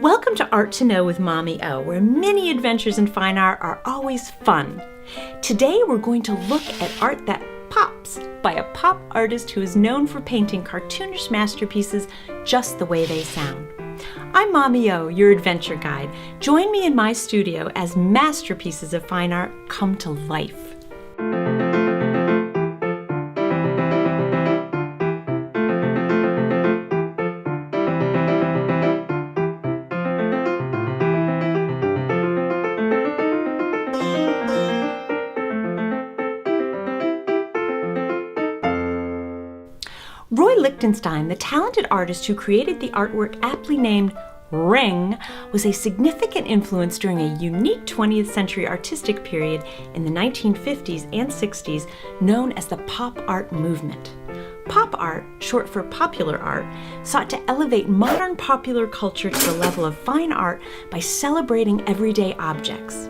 Welcome to Art to Know with Mommy O, where many adventures in fine art are always fun. Today we're going to look at art that pops by a pop artist who is known for painting cartoonish masterpieces just the way they sound. I'm Mommy O, your adventure guide. Join me in my studio as masterpieces of fine art come to life. Roy Lichtenstein, the talented artist who created the artwork aptly named Ring, was a significant influence during a unique 20th century artistic period in the 1950s and 60s known as the pop art movement. Pop art, short for popular art, sought to elevate modern popular culture to the level of fine art by celebrating everyday objects.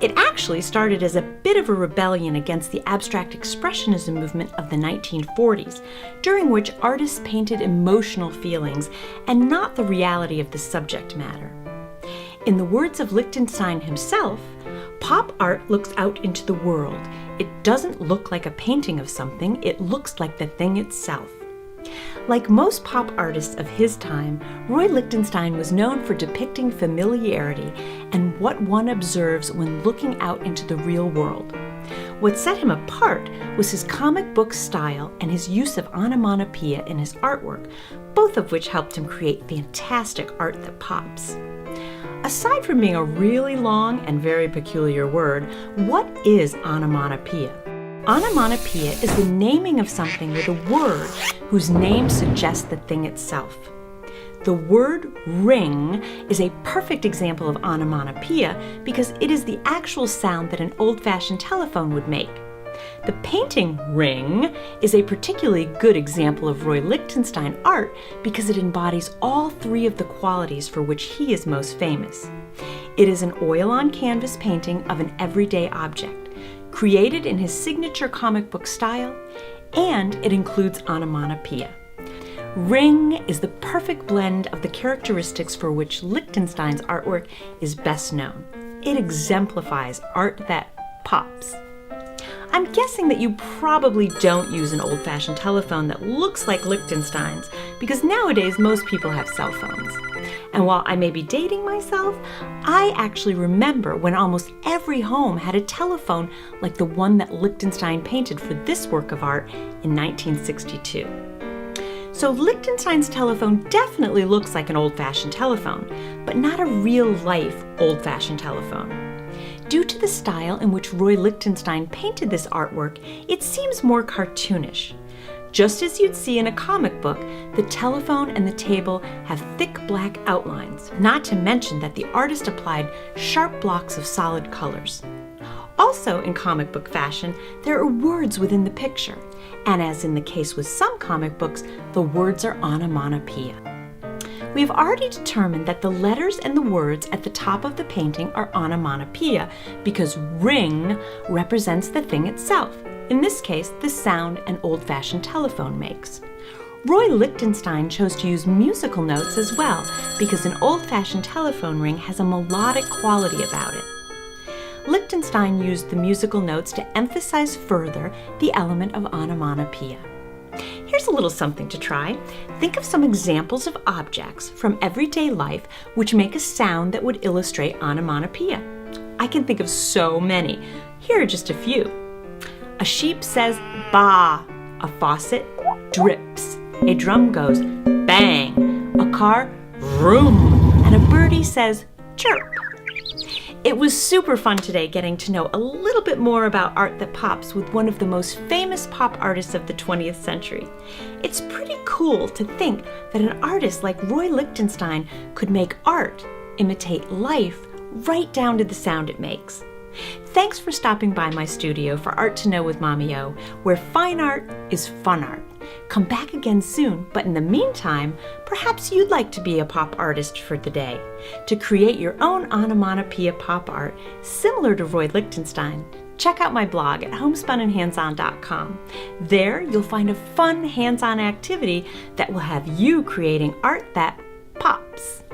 It actually started as a bit of a rebellion against the abstract expressionism movement of the 1940s, during which artists painted emotional feelings and not the reality of the subject matter. In the words of Lichtenstein himself, pop art looks out into the world. It doesn't look like a painting of something, it looks like the thing itself. Like most pop artists of his time, Roy Lichtenstein was known for depicting familiarity and what one observes when looking out into the real world. What set him apart was his comic book style and his use of onomatopoeia in his artwork, both of which helped him create fantastic art that pops. Aside from being a really long and very peculiar word, what is onomatopoeia? Onomatopoeia is the naming of something with a word whose name suggests the thing itself. The word ring is a perfect example of onomatopoeia because it is the actual sound that an old-fashioned telephone would make. The painting Ring is a particularly good example of Roy Lichtenstein art because it embodies all three of the qualities for which he is most famous. It is an oil-on-canvas painting of an everyday object, created in his signature comic book style, and it includes onomatopoeia. Ring is the perfect blend of the characteristics for which Lichtenstein's artwork is best known. It exemplifies art that pops. I'm guessing that you probably don't use an old-fashioned telephone that looks like Lichtenstein's because nowadays most people have cell phones. And while I may be dating myself, I actually remember when almost every home had a telephone like the one that Lichtenstein painted for this work of art in 1962. So Lichtenstein's telephone definitely looks like an old-fashioned telephone, but not a real-life old-fashioned telephone. Due to the style in which Roy Lichtenstein painted this artwork, it seems more cartoonish. Just as you'd see in a comic book, the telephone and the table have thick black outlines, not to mention that the artist applied sharp blocks of solid colors. Also in comic book fashion, there are words within the picture, and as in the case with some comic books, the words are onomatopoeia. We have already determined that the letters and the words at the top of the painting are onomatopoeia because ring represents the thing itself, in this case, the sound an old-fashioned telephone makes. Roy Lichtenstein chose to use musical notes as well because an old-fashioned telephone ring has a melodic quality about it. Lichtenstein used the musical notes to emphasize further the element of onomatopoeia. Here's a little something to try. Think of some examples of objects from everyday life which make a sound that would illustrate onomatopoeia. I can think of so many. Here are just a few. A sheep says baa, a faucet drips, a drum goes bang, a car vroom, and a birdie says chirp. It was super fun today getting to know a little bit more about art that pops with one of the most famous pop artists of the 20th century. It's pretty cool to think that an artist like Roy Lichtenstein could make art imitate life right down to the sound it makes. Thanks for stopping by my studio for Art to Know with Mommy O, where fine art is fun art. Come back again soon, but in the meantime, perhaps you'd like to be a pop artist for the day. To create your own onomatopoeia pop art similar to Roy Lichtenstein, check out my blog at homespunandhandson.com. There you'll find a fun hands-on activity that will have you creating art that pops.